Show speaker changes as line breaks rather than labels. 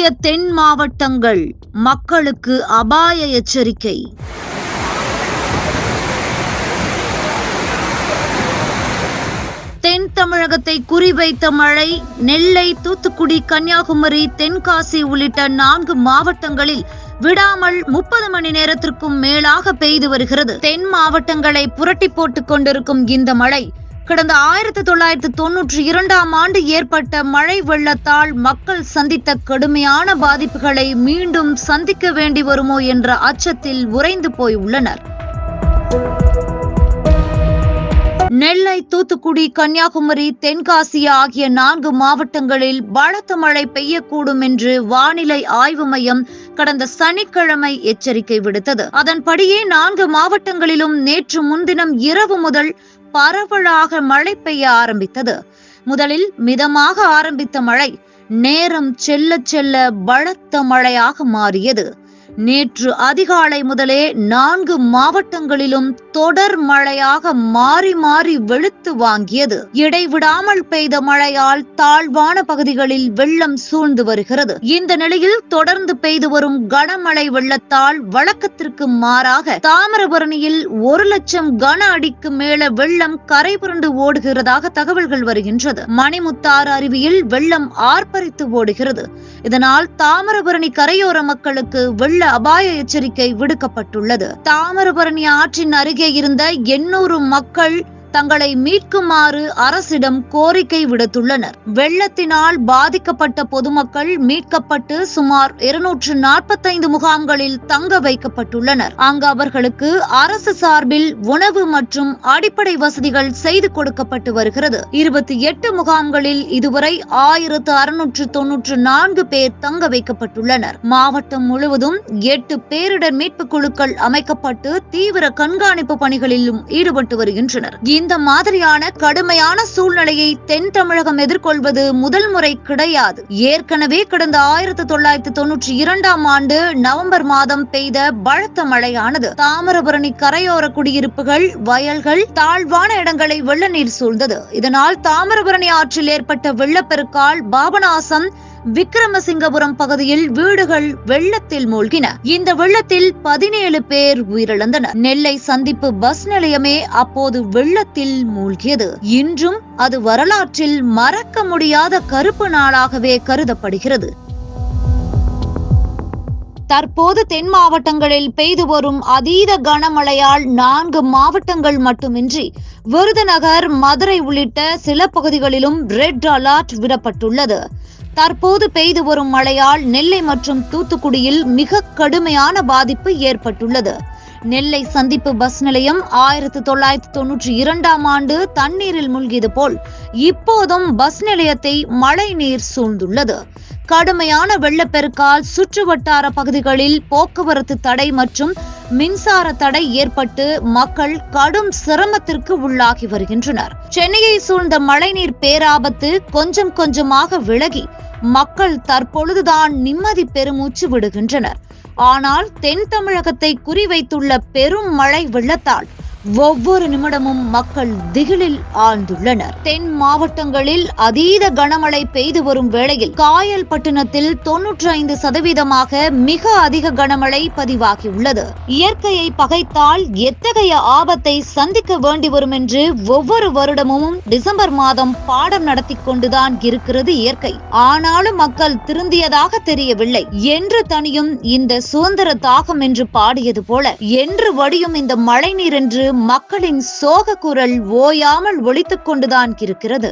மூழ்கிய தென் மாவட்டங்கள், மக்களுக்கு அபாய எச்சரிக்கை. தென் தமிழகத்தை குறிவைத்த மழை நெல்லை, தூத்துக்குடி, கன்னியாகுமரி, தென்காசி உள்ளிட்ட 4 மாவட்டங்களில் விடாமல் 30 மணி நேரத்திற்கும் மேலாக பெய்து வருகிறது. தென் மாவட்டங்களை புரட்டி போட்டுக் கொண்டிருக்கும் இந்த மழை கடந்த 1992ஆம் ஆண்டு ஏற்பட்ட மழை வெள்ளத்தால் மக்கள் சந்தித்த கடுமையான பாதிப்புகளை மீண்டும் சந்திக்க வேண்டி வருமோ என்ற அச்சத்தில் உறைந்து போய் உள்ளனர். நெல்லை, தூத்துக்குடி, கன்னியாகுமரி, தென்காசி ஆகிய 4 மாவட்டங்களில் பலத்த மழை பெய்யக்கூடும் என்று வானிலை ஆய்வு மையம் கடந்த சனிக்கிழமை எச்சரிக்கை விடுத்தது. அதன்படியே 4 மாவட்டங்களிலும் நேற்று முன்தினம் இரவு முதல் பரவலாக மழை பெய்ய ஆரம்பித்தது. முதலில் மிதமாக ஆரம்பித்த மழை நேரம் செல்ல செல்ல பலத்த மழையாக மாறியது. நேற்று அதிகாலை முதலே 4 மாவட்டங்களிலும் தொடர் மழையாக மாறி மாறி வெளுத்து வாங்கியது. இடைவிடாமல் பெய்த மழையால் தாழ்வான பகுதிகளில் வெள்ளம் சூழ்ந்து வருகிறது. இந்த நிலையில் தொடர்ந்து பெய்து வரும் கனமழை வெள்ளத்தால் வழக்கத்திற்கு மாறாக தாமிரபரணியில் 1 லட்சம் கன அடிக்கு மேல வெள்ளம் கரை புரண்டு ஓடுகிறதாக தகவல்கள் வருகின்றது. மணிமுத்தாறு அருவியில் வெள்ளம் ஆர்ப்பரித்து ஓடுகிறது. இதனால் தாமிரபரணி கரையோர மக்களுக்கு வெள்ள அபாய எச்சரிக்கை விடுக்கப்பட்டுள்ளது. தாமிரபரணி ஆற்றின் அருகே இருந்த 800 மக்கள் தங்களை மீட்குமாறு அரசிடம் கோரிக்கை விடுத்துள்ளனர். வெள்ளத்தினால் பாதிக்கப்பட்ட பொதுமக்கள் மீட்கப்பட்டு சுமார் 245 முகாம்களில் தங்க வைக்கப்பட்டுள்ளனர். அங்கு அவர்களுக்கு அரசு சார்பில் உணவு மற்றும் அடிப்படை வசதிகள் செய்து கொடுக்கப்பட்டு வருகிறது. 28 முகாம்களில் இதுவரை 1694 பேர் தங்க வைக்கப்பட்டுள்ளனர். மாவட்டம் முழுவதும் 8 பேரிடர் மீட்பு குழுக்கள் அமைக்கப்பட்டு தீவிர கண்காணிப்பு பணிகளிலும் ஈடுபட்டு வருகின்றனர். இந்த மாதிரியான கடுமையான சூழ்நிலையை தென் தமிழகம் எதிர்கொள்வது முதல் முறை கிடையாது. ஏற்கனவே கடந்த 1992ஆம் ஆண்டு நவம்பர் மாதம் பெய்த பலத்த மழையானது தாமிரபரணி கரையோர குடியிருப்புகள், வயல்கள், தாழ்வான இடங்களை வெள்ள நீர் சூழ்ந்தது. இதனால் தாமிரபரணி ஆற்றில் ஏற்பட்ட வெள்ளப்பெருக்கால் பாபநாசம், விக்ரமசிங்கபுரம் பகுதியில் வீடுகள் வெள்ளத்தில் மூழ்கின. இந்த வெள்ளத்தில் 17 பேர் உயிரிழந்தனர். நெல்லை சந்திப்பு பஸ் நிலையமே அப்போது வெள்ளத்தில் மூழ்கியது. இன்றும் அது வரலாற்றில் மறக்க முடியாத கருப்பு நாளாகவே கருதப்படுகிறது. தற்போது தென் மாவட்டங்களில் பெய்து வரும் அதீத கனமழையால் 4 மாவட்டங்கள் மட்டுமின்றி விருதுநகர், மதுரை உள்ளிட்ட சில பகுதிகளிலும் ரெட் அலர்ட் விடப்பட்டுள்ளது. தற்போது பெய்து வரும் மழையால் நெல்லை மற்றும் தூத்துக்குடியில் மிக கடுமையான பாதிப்பு ஏற்பட்டுள்ளது. நெல்லை சந்திப்பு பஸ் நிலையம் 1992ஆம் ஆண்டு தண்ணீரில் மூழ்கியது போல் இப்போதும் பஸ் நிலையத்தை மழை நீர் சூழ்ந்துள்ளது. கடுமையான வெள்ளப்பெருக்கால் சுற்றுவட்டார பகுதிகளில் போக்குவரத்து தடை மற்றும் மின்சார தடை ஏற்பட்டு மக்கள் கடும் சிரமத்திற்கு உள்ளாகி வருகின்றனர். சென்னையை சூழ்ந்த மழைநீர் பேராபத்து கொஞ்சம் கொஞ்சமாக விலகி மக்கள் தற்பொழுதுதான் நிம்மதி பெருமூச்சு விடுகின்றனர். ஆனால் தென் தமிழகத்தை குறிவைத்துள்ள பெரும் மழை வெள்ளத்தால் ஒவ்வொரு நிமிடமும் மக்கள் திகிலில் ஆழ்ந்துள்ளனர். தென் மாவட்டங்களில் அதீத கனமழை பெய்து வரும் வேளையில் காயல்பட்டினத்தில் 95% மிக அதிக கனமழை பதிவாகியுள்ளது. இயற்கையை பகைத்தால் எத்தகைய ஆபத்தை சந்திக்க வேண்டி வரும் என்று ஒவ்வொரு வருடமும் டிசம்பர் மாதம் பாடம் நடத்தி கொண்டுதான் இருக்கிறது இயற்கை. ஆனாலும் மக்கள் திருந்தியதாக தெரியவில்லை. என்று தனியும் இந்த சுதந்திர தாகம் என்று பாடியது போல என்று வடியும் இந்த மழை நீர் என்று மக்களின் சோக குரல் ஓயாமல் ஒலித்துக் கொண்டுதான் இருக்கிறது.